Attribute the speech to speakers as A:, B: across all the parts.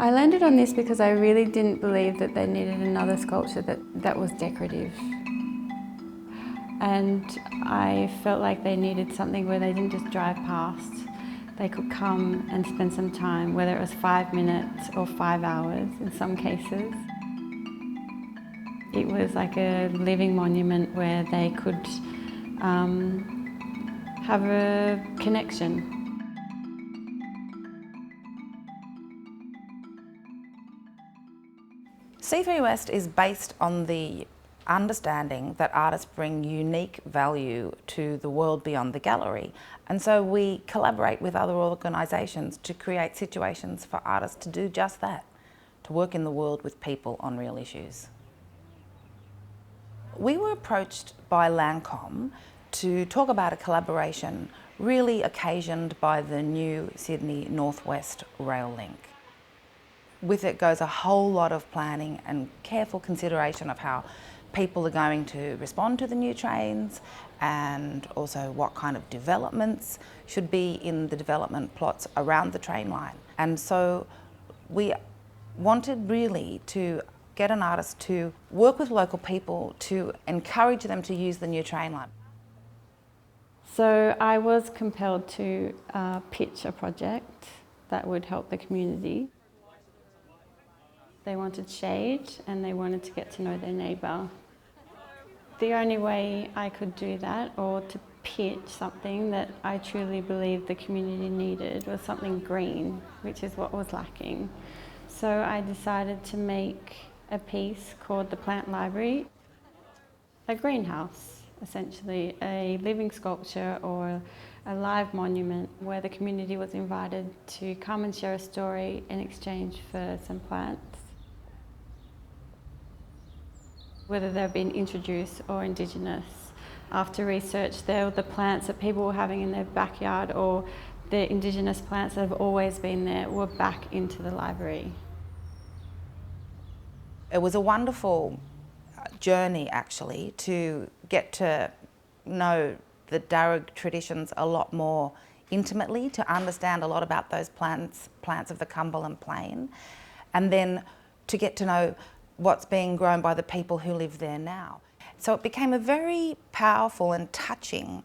A: I landed on this because I really didn't believe that they needed another sculpture that was decorative. And I felt like they needed something where they didn't just drive past. They could come and spend some time, whether it was 5 minutes or 5 hours in some cases. It was like a living monument where they could have a connection.
B: C3 West is based on the understanding that artists bring unique value to the world beyond the gallery, and so we collaborate with other organisations to create situations for artists to do just that, to work in the world with people on real issues. We were approached by Lancome to talk about a collaboration really occasioned by the new Sydney Northwest rail link. With it goes a whole lot of planning and careful consideration of how people are going to respond to the new trains, and also what kind of developments should be in the development plots around the train line. And so we wanted really to get an artist to work with local people to encourage them to use the new train line.
A: So I was compelled to pitch a project that would help the community. They wanted shade and they wanted to get to know their neighbour. The only way I could do that, or to pitch something that I truly believed the community needed, was something green, which is what was lacking. So I decided to make a piece called the Plant Library, a greenhouse, essentially, a living sculpture or a live monument where the community was invited to come and share a story in exchange for some plants. Whether they've been introduced or Indigenous. After research, they were the plants that people were having in their backyard, or the Indigenous plants that have always been there were back into the library.
B: It was a wonderful journey actually to get to know the Darug traditions a lot more intimately, to understand a lot about those plants of the Cumberland Plain, and then to get to know what's being grown by the people who live there now. So it became a very powerful and touching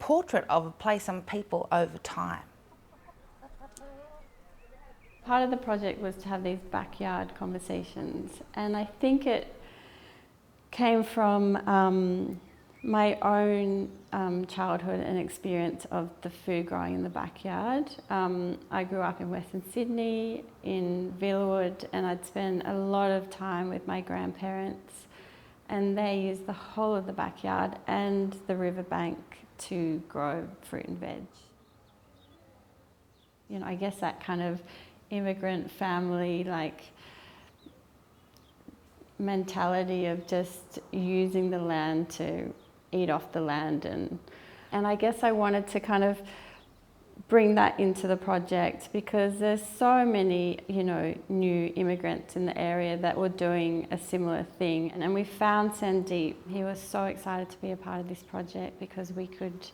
B: portrait of a place and people over time.
A: Part of the project was to have these backyard conversations, and I think it came from my own childhood and experience of the food growing in the backyard. I grew up in Western Sydney, in Villawood, and I'd spend a lot of time with my grandparents, and they used the whole of the backyard and the riverbank to grow fruit and veg. You know, I guess that kind of immigrant family, like, mentality of just using the land to eat off the land, and I guess I wanted to kind of bring that into the project because there's so many, you know, new immigrants in the area that were doing a similar thing, and we found Sandeep. He was so excited to be a part of this project because we could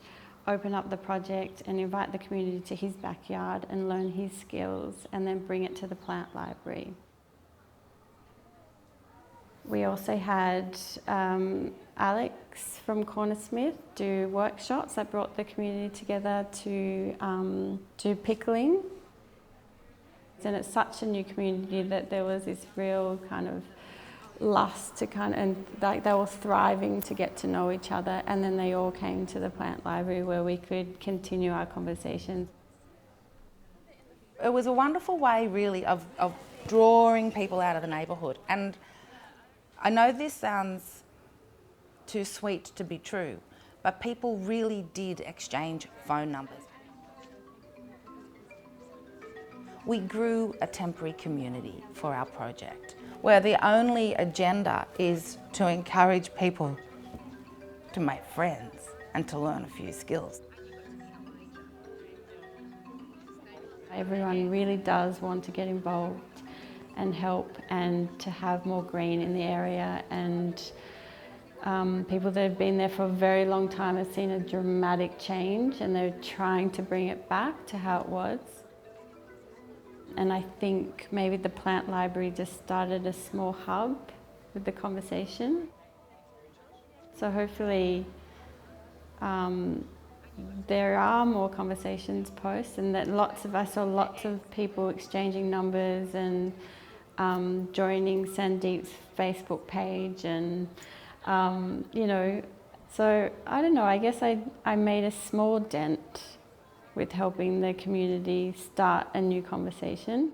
A: open up the project and invite the community to his backyard and learn his skills and then bring it to the plant library. We also had Alex from Cornersmith do workshops that brought the community together to do pickling. And it's such a new community that there was this real kind of lust to and like they were thriving to get to know each other, and then they all came to the plant library where we could continue our conversations.
B: It was a wonderful way really of drawing people out of the neighbourhood, and I know this sounds too sweet to be true, but people really did exchange phone numbers. We grew a temporary community for our project, where the only agenda is to encourage people to make friends and to learn a few skills.
A: Everyone really does want to get involved and help and to have more green in the area, and people that have been there for a very long time have seen a dramatic change and they're trying to bring it back to how it was. And I think maybe the plant library just started a small hub with the conversation. So hopefully there are more conversations posts, and that I saw lots of people exchanging numbers and joining Sandeep's Facebook page, and so I don't know, I guess I made a small dent with helping the community start a new conversation.